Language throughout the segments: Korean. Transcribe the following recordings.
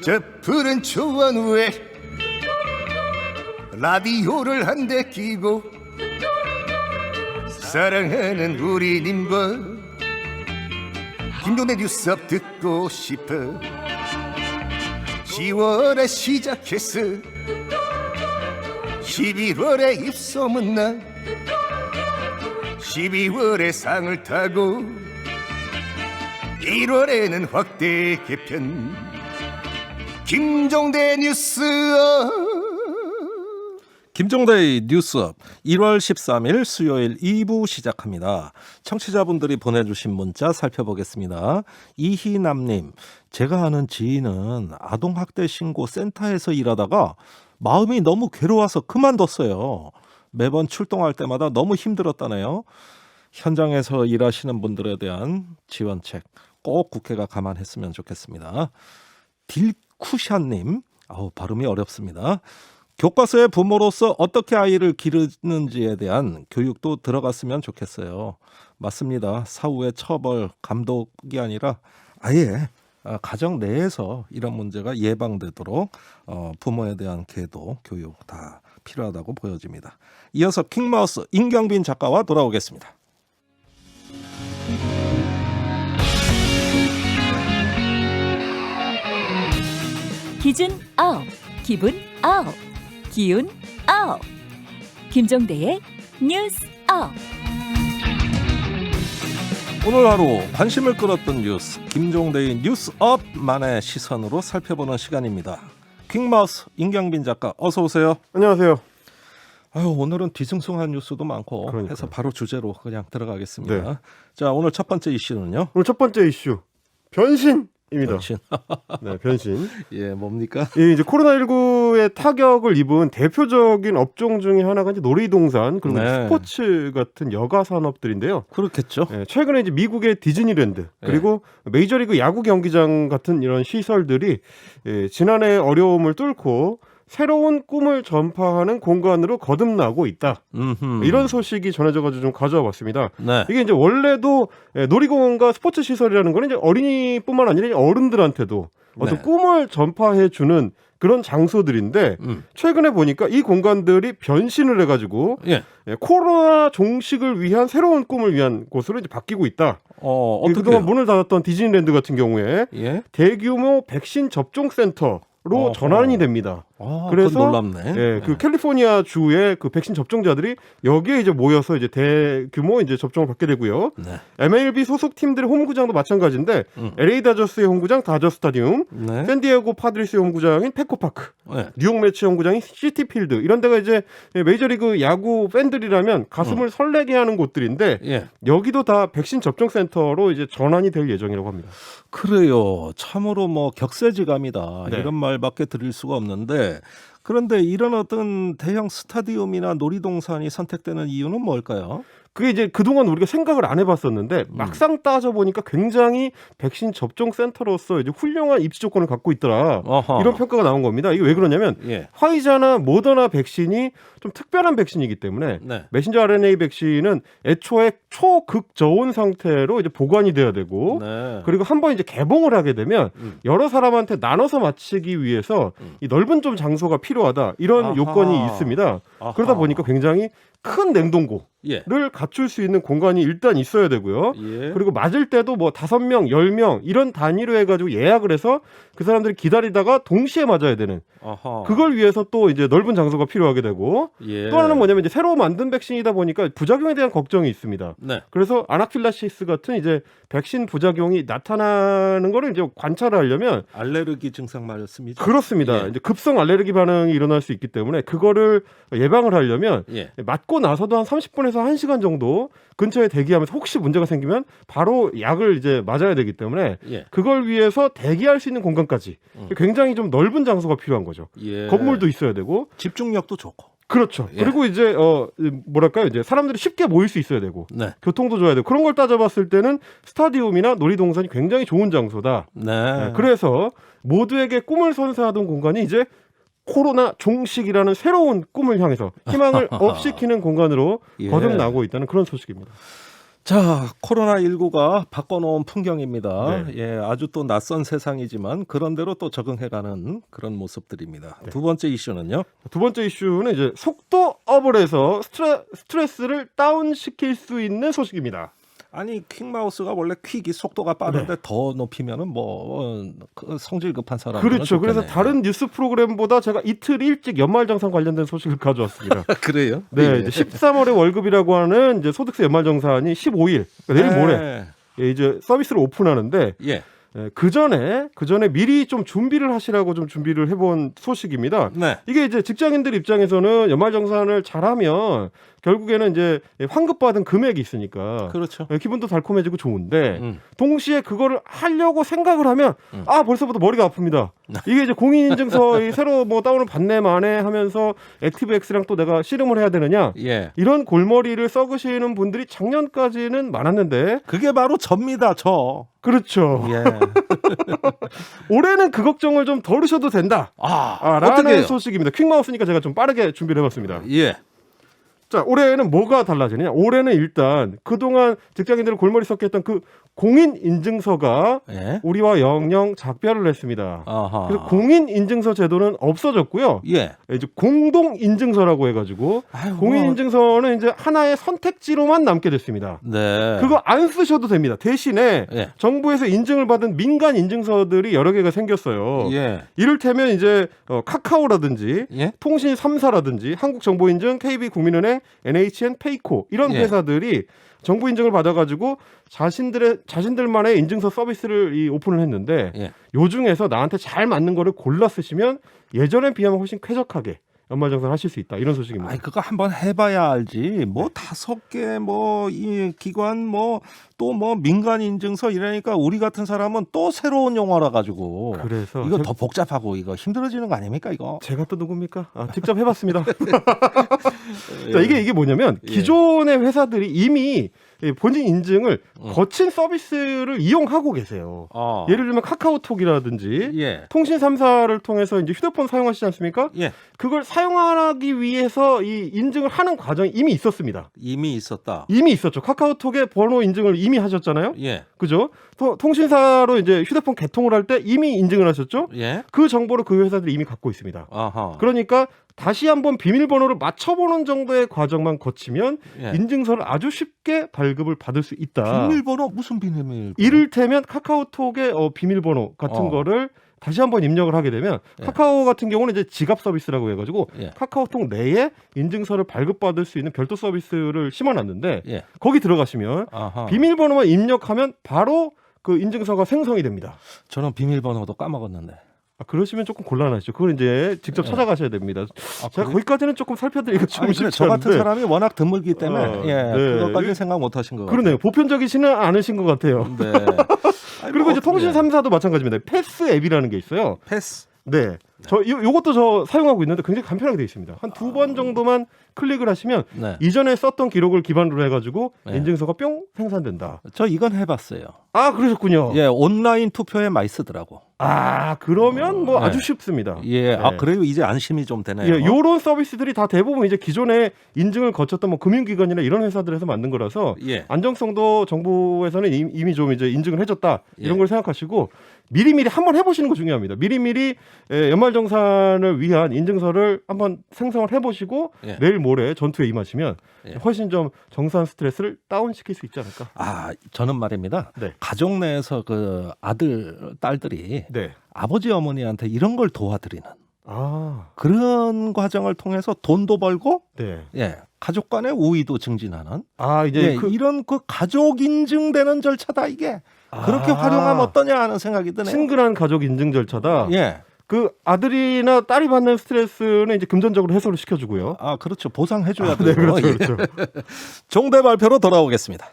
저 푸른 초원 위에 라디오를 한 대 끼고 사랑하는 우리 님과 김종대 뉴스업 듣고 싶어 10월에 시작했어 11월에 입소문나 12월에 상을 타고 1월에는 확대 개편 김종대 뉴스업. 김종대의 뉴스업 1월 13일 수요일 2부 시작합니다. 청취자분들이 보내주신 문자 살펴보겠습니다. 이희남님, 제가 아는 지인은 아동학대 신고 센터에서 일하다가 마음이 너무 괴로워서 그만뒀어요. 매번 출동할 때마다 너무 힘들었다네요. 현장에서 일하시는 분들에 대한 지원책 꼭 국회가 감안했으면 좋겠습니다. 딜쿠샤님, 발음이 어렵습니다. 교과서의 부모로서 어떻게 아이를 기르는지에 대한 교육도 들어갔으면 좋겠어요. 맞습니다. 사후의 처벌, 감독이 아니라 아예 가정 내에서 이런 문제가 예방되도록 부모에 대한 계도, 교육 다 필요하다고 보여집니다. 이어서 킹마우스 임경빈 작가와 돌아오겠습니다. 기준 아웃, 기분 아웃, 기운 아웃. 김종대의 뉴스 아웃. 오늘 하루 관심을 끌었던 뉴스, 김종대의 뉴스업만의 시선으로 살펴보는 시간입니다. 킹마우스 임경빈 작가, 어서 오세요. 안녕하세요. 오늘은 뒤숭숭한 뉴스도 많고 그러니까요. 해서 바로 주제로 그냥 들어가겠습니다. 네. 자, 오늘 첫 번째 이슈는요. 오늘 첫 번째 이슈 변신입니다. 변신. 네, 변신. 예, 뭡니까? 이 이제 코로나19의 타격을 입은 대표적인 업종 중에 하나가 이제 놀이동산 그리고 네. 스포츠 같은 여가 산업들인데요. 그렇겠죠. 네, 최근에 이제 미국의 디즈니랜드 그리고 메이저리그 야구 경기장 같은 이런 시설들이 지난해 어려움을 뚫고 새로운 꿈을 전파하는 공간으로 거듭나고 있다. 이런 소식이 전해져가지고 좀 가져와 봤습니다. 네. 이게 이제 원래도 놀이공원과 스포츠 시설이라는 거는 이제 어린이뿐만 아니라 어른들한테도 어떤 네. 꿈을 전파해주는 그런 장소들인데 최근에 보니까 이 공간들이 변신을 해가지고 예. 코로나 종식을 위한 새로운 꿈을 위한 곳으로 이제 바뀌고 있다. 어떻게 그동안 문을 닫았던 디즈니랜드 같은 경우에 예? 대규모 백신 접종 센터로 어허. 전환이 됩니다. 그래서 그래서 놀랍네. 예, 그 캘리포니아 주의 그 백신 접종자들이 여기에 이제 모여서 이제 대규모 이제 접종을 받게 되고요. 네. MLB 소속 팀들의 홈구장도 마찬가지인데 LA 다저스의 홈구장 다저 스타디움, 네. 샌디에고 파드리스의 홈구장인 페코파크, 네. 뉴욕 매치 홈구장인 시티필드 이런 데가 이제 메이저리그 야구 팬들이라면 가슴을 설레게 하는 곳들인데 예. 여기도 다 백신 접종 센터로 이제 전환이 될 예정이라고 합니다. 그래요. 참으로 뭐 격세지감이다. 네. 이런 말밖에 드릴 수가 없는데 그런데 이런 어떤 대형 스타디움이나 놀이동산이 선택되는 이유는 뭘까요? 그게 이제 그동안 우리가 생각을 안 해봤었는데 막상 따져보니까 굉장히 백신 접종 센터로서 이제 훌륭한 입지 조건을 갖고 있더라. 어허. 이런 평가가 나온 겁니다. 이게 왜 그러냐면 예. 화이자나 모더나 백신이 좀 특별한 백신이기 때문에 네. 메신저 RNA 백신은 애초에 초극저온 상태로 이제 보관이 돼야 되고 네. 그리고 한번 이제 개봉을 하게 되면 여러 사람한테 나눠서 맞히기 위해서 이 넓은 좀 장소가 필요하다 이런 아하. 요건이 있습니다. 아하. 그러다 보니까 굉장히 큰 냉동고 예. 를 갖출 수 있는 공간이 일단 있어야 되고요. 예. 그리고 맞을 때도 뭐 5명, 10명 이런 단위로 해가지고 예약을 해서 그 사람들이 기다리다가 동시에 맞아야 되는 아하. 그걸 위해서 또 이제 넓은 장소가 필요하게 되고 예. 또 하나는 뭐냐면 이제 새로 만든 백신이다 보니까 부작용에 대한 걱정이 있습니다. 네. 그래서 아나필라시스 같은 이제 백신 부작용이 나타나는 거를 이제 관찰하려면 알레르기 증상 말씀이죠. 그렇습니다. 예. 이제 급성 알레르기 반응이 일어날 수 있기 때문에 그거를 예방을 하려면 예. 맞고 나서도 한 30분에서 1시간 정도 근처에 대기하면서 혹시 문제가 생기면 바로 약을 이제 맞아야 되기 때문에 예. 그걸 위해서 대기할 수 있는 공간까지 굉장히 좀 넓은 장소가 필요한 거죠. 예. 건물도 있어야 되고 집중력도 좋고. 그렇죠. 예. 그리고 이제 뭐랄까요? 이제 사람들이 쉽게 모일 수 있어야 되고 네. 교통도 좋아야 되고 그런 걸 따져봤을 때는 스타디움이나 놀이동산이 굉장히 좋은 장소다. 네. 그래서 모두에게 꿈을 선사하던 공간이 이제 코로나 종식이라는 새로운 꿈을 향해서 희망을 업시키는 공간으로 예. 거듭나고 있다는 그런 소식입니다. 자, 코로나19가 바꿔놓은 풍경입니다. 네. 예, 아주 또 낯선 세상이지만 그런대로 또 적응해가는 그런 모습들입니다. 네. 두 번째 이슈는요. 두 번째 이슈는 이제 속도 업을 해서 스트레스를 다운시킬 수 있는 소식입니다. 아니 퀵마우스가 원래 퀵이 속도가 빠른데 더 높이면은 그 성질 급한 사람 그렇죠. 그래서 다른 뉴스 프로그램보다 제가 이틀 일찍 연말정산 관련된 소식을 가져왔습니다. 그래요? 네, 예. 이제 13월의 월급이라고 하는 이제 소득세 연말정산이 15일 그러니까 내일 모레 이제 서비스를 오픈하는데 예. 그 전에 미리 좀 준비를 하시라고 좀 준비를 해본 소식입니다. 네. 이게 이제 직장인들 입장에서는 연말정산을 잘하면 결국에는 이제 환급받은 금액이 있으니까 그렇죠. 기분도 달콤해지고 좋은데 동시에 그거를 하려고 생각을 하면 벌써부터 머리가 아픕니다. 이게 이제 공인인증서 새로 뭐 다운을 받네 마네 하면서 액티브엑스랑 또 내가 씨름을 해야 되느냐 예. 이런 골머리를 썩으시는 분들이 작년까지는 많았는데 그게 바로 접니다. 저. 그렇죠. 예. 올해는 그 걱정을 좀 덜으셔도 된다. 라는 어떻게요? 소식입니다. 퀵마우스니까 제가 좀 빠르게 준비를 해봤습니다. 예. 자, 올해는 뭐가 달라지느냐? 올해는 일단 그동안 직장인들을 골머리 썩게 했던 그 공인인증서가 예. 우리와 영영 작별을 했습니다. 아하. 그래서 공인인증서 제도는 없어졌고요. 예. 이제 공동인증서라고 해가지고 아이고. 공인인증서는 이제 하나의 선택지로만 남게 됐습니다. 네. 그거 안 쓰셔도 됩니다. 대신에 예. 정부에서 인증을 받은 민간 인증서들이 여러 개가 생겼어요. 예. 이를테면 이제 카카오라든지 예. 통신 3사라든지 한국정보인증, KB국민은행, NHN, 페이코 이런 예. 회사들이 정부 인증을 받아가지고 자신들만의 인증서 서비스를 오픈을 했는데 예. 요 중에서 나한테 잘 맞는 거를 골라 쓰시면 예전에 비하면 훨씬 쾌적하게 연말정산 하실 수 있다 이런 소식입니다. 아니 그거 한번 해봐야 알지. 뭐 5개 뭐 이 기관 뭐 또 뭐 민간 인증서 이러니까 우리 같은 사람은 또 새로운 용어라 가지고 그래서 이거 더 복잡하고 이거 힘들어지는 거 아닙니까 이거? 제가 또 누굽니까? 직접 해봤습니다. 자, 이게 뭐냐면 기존의 회사들이 이미 본인 인증을 거친 서비스를 이용하고 계세요. 예를 들면 카카오톡이라든지 예. 통신 3사를 통해서 이제 휴대폰 사용하시지 않습니까? 예. 그걸 사용하기 위해서 이 인증을 하는 과정이 이미 있었습니다. 이미 있었다. 이미 있었죠. 카카오톡의 번호 인증을 이미 하셨잖아요. 예. 그죠? 통신사로 이제 휴대폰 개통을 할 때 이미 인증을 하셨죠. 예. 그 정보를 그 회사들이 이미 갖고 있습니다. 아하. 그러니까 다시 한번 비밀번호를 맞춰보는 정도의 과정만 거치면 예. 인증서를 아주 쉽게 발급을 받을 수 있다. 비밀번호 무슨 비밀번호? 이를테면 카카오톡의 비밀번호 같은 거를 다시 한번 입력을 하게 되면 예. 카카오 같은 경우는 이제 지갑 서비스라고 해가지고 예. 카카오톡 내에 인증서를 발급받을 수 있는 별도 서비스를 심어놨는데 예. 거기 들어가시면 아하. 비밀번호만 입력하면 바로 그 인증서가 생성이 됩니다. 저는 비밀번호도 까먹었는데. 그러시면 조금 곤란하시죠. 그걸 이제 직접 찾아가셔야 됩니다. 제가 그래? 거기까지는 조금 살펴드리기가 좀 아니, 쉽지 저 같은 않은데. 사람이 워낙 드물기 때문에 예, 네. 그것까지 생각 못하신 것 같아요. 그러네요. 보편적이지는 않으신 것 같아요. 네. 아니, 그리고 뭐, 이제 통신 예. 3사도 마찬가지입니다. 패스 앱이라는 게 있어요. 패스. 네. 요것도 저 사용하고 있는데 굉장히 간편하게 되어 있습니다. 한 2번 정도만 클릭을 하시면 네. 이전에 썼던 기록을 기반으로 해가지고 네. 인증서가 뿅 생산된다. 저 이건 해봤어요. 그러셨군요. 예, 온라인 투표에 많이 쓰더라고. 그러면 뭐 네. 아주 쉽습니다. 예, 네. 그래요. 이제 안심이 좀 되네요. 예, 요런 서비스들이 다 대부분 이제 기존에 인증을 거쳤던 뭐 금융기관이나 이런 회사들에서 만든 거라서 예. 안정성도 정부에서는 이미 좀 이제 인증을 해줬다 이런 예. 걸 생각하시고 미리미리 한번 해보시는 거 중요합니다. 미리미리 연말정산을 위한 인증서를 한번 생성을 해보시고 예. 내일 모레 전투에 임하시면 예. 훨씬 좀 정산 스트레스를 다운시킬 수 있지 않을까. 저는 말입니다. 네. 가족 내에서 그 아들, 딸들이 네. 아버지 어머니한테 이런 걸 도와드리는 아, 그런 과정을 통해서 돈도 벌고 네. 예, 가족 간의 우위도 증진하는 이제 예, 이런 그 가족 인증되는 절차다 이게. 그렇게 활용하면 어떠냐 하는 생각이 드네요. 친근한 가족 인증 절차다. 예. 그 아들이나 딸이 받는 스트레스는 이제 금전적으로 해소를 시켜주고요. 그렇죠. 보상해줘야 네, 돼요. 그렇죠, 예. 그렇죠. 종대 발표로 돌아오겠습니다.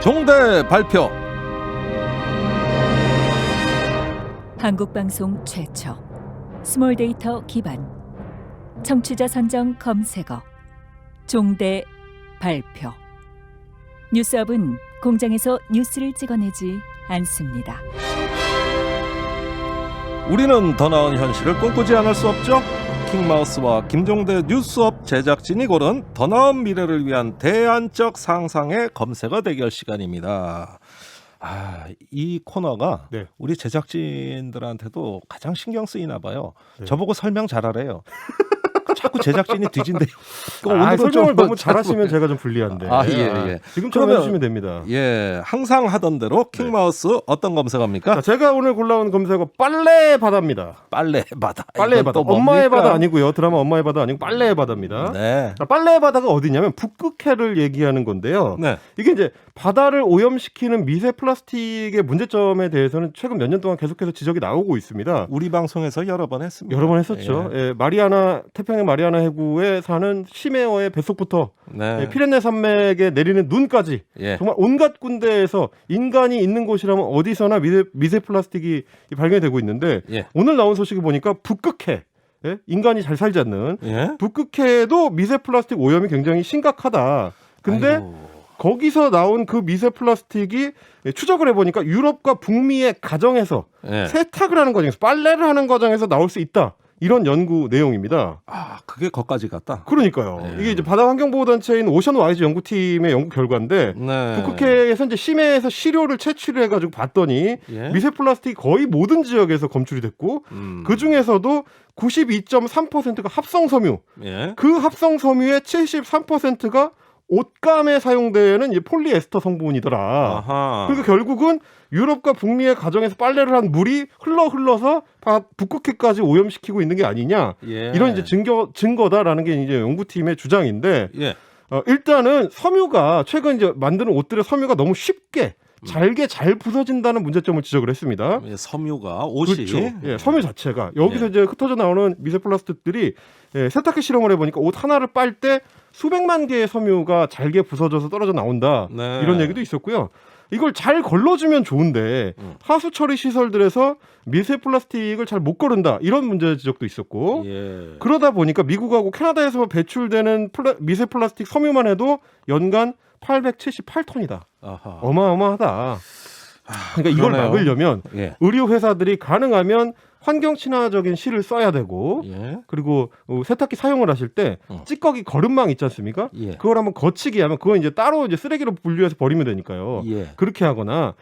종대 발표. 한국방송 최초 스몰 데이터 기반 청취자 선정 검색어 종대 발표. 뉴스업은 공장에서 뉴스를 찍어내지 않습니다. 우리는 더 나은 현실을 꿈꾸지 않을 수 없죠. 킹마우스와 김종대 뉴스업 제작진이 고른 더 나은 미래를 위한 대안적 상상의 검색어 대결 시간입니다. 이 코너가 네. 우리 제작진들한테도 가장 신경 쓰이나 봐요. 네. 저보고 설명 잘하래요. 자꾸 제작진이 뒤진대요. 설명을 너무 잘하시면 제가 좀 불리한데. 예. 지금처럼 그러면- 해주시면 됩니다. 예, 항상 하던 대로 킹마우스 어떤 검색어입니까? 자, 제가 오늘 골라온 검색어 빨래 바다입니다. 빨래의 바다. 빨래의 이건 바다. 또 엄마의 뭡니까? 바다 아니고요. 드라마 엄마의 바다 아니고 빨래의 바다입니다. 네. 자, 빨래의 바다가 어디냐면 북극해를 얘기하는 건데요. 네. 이게 이제 바다를 오염시키는 미세 플라스틱의 문제점에 대해서는 최근 몇 년 동안 계속해서 지적이 나오고 있습니다. 우리 방송에서 여러 번 했습니다. 여러 번 했었죠. 예, 마리아나 태평양 마리아나 해구에 사는 심해어의 뱃속부터 네. 피레네 산맥에 내리는 눈까지 예. 정말 온갖 군데에서 인간이 있는 곳이라면 어디서나 미세 플라스틱이 발견이 되고 있는데 예. 오늘 나온 소식을 보니까 북극해, 예? 인간이 잘 살지 않는 예. 북극해에도 미세 플라스틱 오염이 굉장히 심각하다. 근데 아이고. 거기서 나온 그 미세 플라스틱이 추적을 해보니까 유럽과 북미의 가정에서 예. 세탁을 하는 과정에서 빨래를 하는 과정에서 나올 수 있다. 이런 연구 내용입니다. 그게 거기까지 갔다. 그러니까요. 네. 이게 이제 바다 환경보호 단체인 오션와이즈 연구팀의 연구 결과인데 네. 북극해에서 이제 심해에서 시료를 채취를 해가지고 봤더니 예. 미세 플라스틱이 거의 모든 지역에서 검출이 됐고 그 중에서도 92.3%가 합성 섬유, 예. 그 합성 섬유의 73%가 옷감에 사용되는 이 폴리에스터 성분이더라. 아하. 그러니까 결국은 유럽과 북미의 가정에서 빨래를 한 물이 흘러서 북극해까지 오염시키고 있는 게 아니냐. 예. 이런 이제 증거다라는 게 이제 연구팀의 주장인데 예. 일단은 섬유가 최근 이제 만드는 옷들의 섬유가 너무 쉽게 잘게 잘 부서진다는 문제점을 지적을 했습니다. 예, 섬유가 옷이 그렇죠. 예, 섬유 자체가 여기서 예. 이제 흩어져 나오는 미세 플라스틱들이 세탁기 실험을 해보니까 옷 하나를 빨 때 수백만 개의 섬유가 잘게 부서져서 떨어져 나온다. 네. 이런 얘기도 있었고요. 이걸 잘 걸러주면 좋은데 하수 처리 시설들에서 미세 플라스틱을 잘 못 거른다. 이런 문제 지적도 있었고 예. 그러다 보니까 미국하고 캐나다에서 배출되는 미세 플라스틱 섬유만 해도 연간 878톤이다. 아하. 어마어마하다. 그러니까 이걸 그러네요. 막으려면 예. 의류 회사들이 가능하면 환경 친화적인 실을 써야 되고 예. 그리고 세탁기 사용을 하실 때 찌꺼기 거름망 있지 않습니까? 예. 그걸 한번 거치게 하면 그건 이제 따로 이제 쓰레기로 분류해서 버리면 되니까요. 예. 그렇게 하거나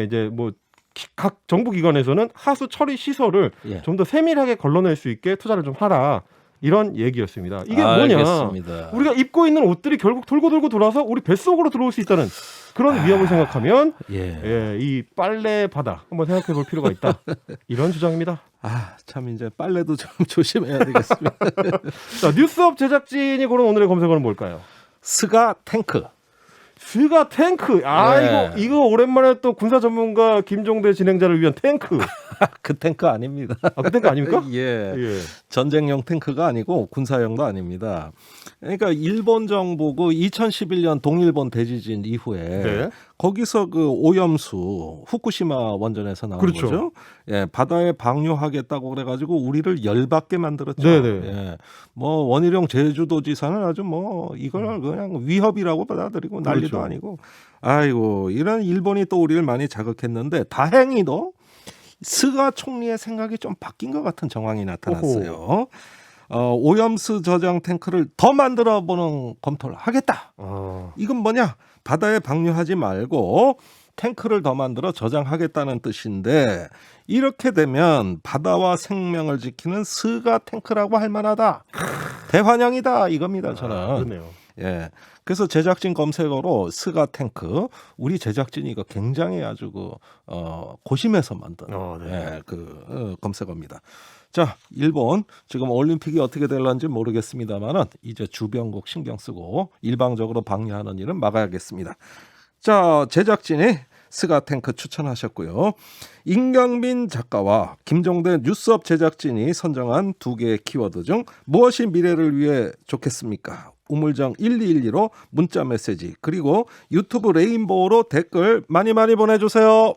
이제 뭐 각 정부 기관에서는 하수 처리 시설을 예. 좀 더 세밀하게 걸러낼 수 있게 투자를 좀 하라. 이런 얘기였습니다. 이게 알겠습니다. 뭐냐? 우리가 입고 있는 옷들이 결국 돌고 돌아서 우리 뱃속으로 들어올 수 있다는 그런 위험을 생각하면 예. 이 빨래 바다 한번 생각해 볼 필요가 있다. 이런 주장입니다. 참 이제 빨래도 좀 조심해야 되겠습니다. 자, 뉴스업 제작진이 고른 오늘의 검색어는 뭘까요? 스가 탱크. 스가 탱크. 예. 이거 오랜만에 또 군사 전문가 김종대 진행자를 위한 탱크. 그 탱크 아닙니다. 그 탱크 아닙니까? 예. 예. 전쟁용 탱크가 아니고 군사용도 아닙니다. 그러니까 일본 정부가 2011년 동일본 대지진 이후에 네. 거기서 그 오염수 후쿠시마 원전에서 나온 그렇죠. 거죠. 예, 바다에 방류하겠다고 그래가지고 우리를 열받게 만들었죠. 네네. 예, 뭐 원희룡 제주도지사는 아주 뭐 이걸 그냥 위협이라고 받아들이고 난리도 그렇죠. 아니고. 아이고 이런 일본이 또 우리를 많이 자극했는데 다행히도 스가 총리의 생각이 좀 바뀐 것 같은 정황이 나타났어요. 오염수 저장 탱크를 더 만들어 보는 검토를 하겠다. 이건 뭐냐? 바다에 방류하지 말고 탱크를 더 만들어 저장하겠다는 뜻인데 이렇게 되면 바다와 생명을 지키는 스가 탱크라고 할 만하다. 대환영이다 이겁니다. 저는. 그렇네요. 예. 그래서 제작진 검색어로 스가 탱크 우리 제작진이 이거 굉장히 아주 고심해서 만든 네. 검색어입니다. 자, 일본 지금 올림픽이 어떻게 될런지 모르겠습니다만은 이제 주변국 신경 쓰고 일방적으로 방류하는 일은 막아야겠습니다. 자, 제작진이 스가 탱크 추천하셨고요. 임경빈 작가와 김종대 뉴스업 제작진이 선정한 두 개의 키워드 중 무엇이 미래를 위해 좋겠습니까? 우물정 1212로 문자 메시지 그리고 유튜브 레인보우로 댓글 많이 보내주세요.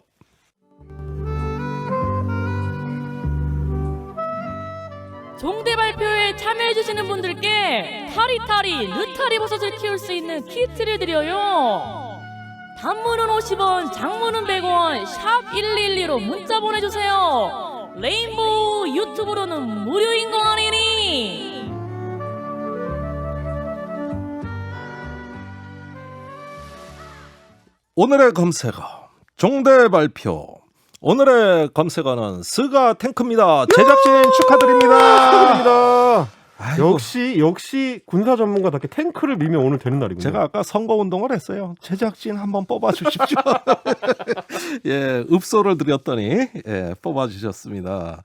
종대 발표에 참여해주시는 분들께 타리타리 느타리 버섯을 키울 수 있는 키트를 드려요. 단문은 50원, 장문은 100원, 샵 1112로 문자 보내주세요. 레인보우 유튜브로는 무료인 거 아니니? 오늘의 검색어 종대 발표. 오늘의 검색어는 스가 탱크입니다. 제작진 축하드립니다. 축하드립니다. 아이고. 역시 군사 전문가답게 탱크를 밀면 오늘 되는 날이군요. 제가 아까 선거 운동을 했어요. 제작진 한번 뽑아주십시오. 예, 읍소를 드렸더니 예, 뽑아주셨습니다.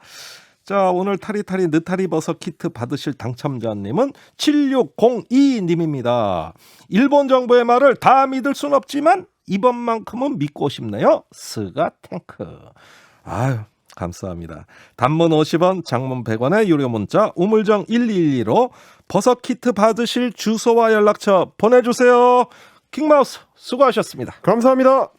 자, 오늘 타리타리 느타리 버섯 키트 받으실 당첨자님은 7602님입니다. 일본 정부의 말을 다 믿을 순 없지만 이번만큼은 믿고 싶네요. 스가 탱크. 아유, 감사합니다. 단문 50원, 장문 100원의 유료 문자 우물정 1212로 버섯 키트 받으실 주소와 연락처 보내주세요. 킹마우스 수고하셨습니다. 감사합니다.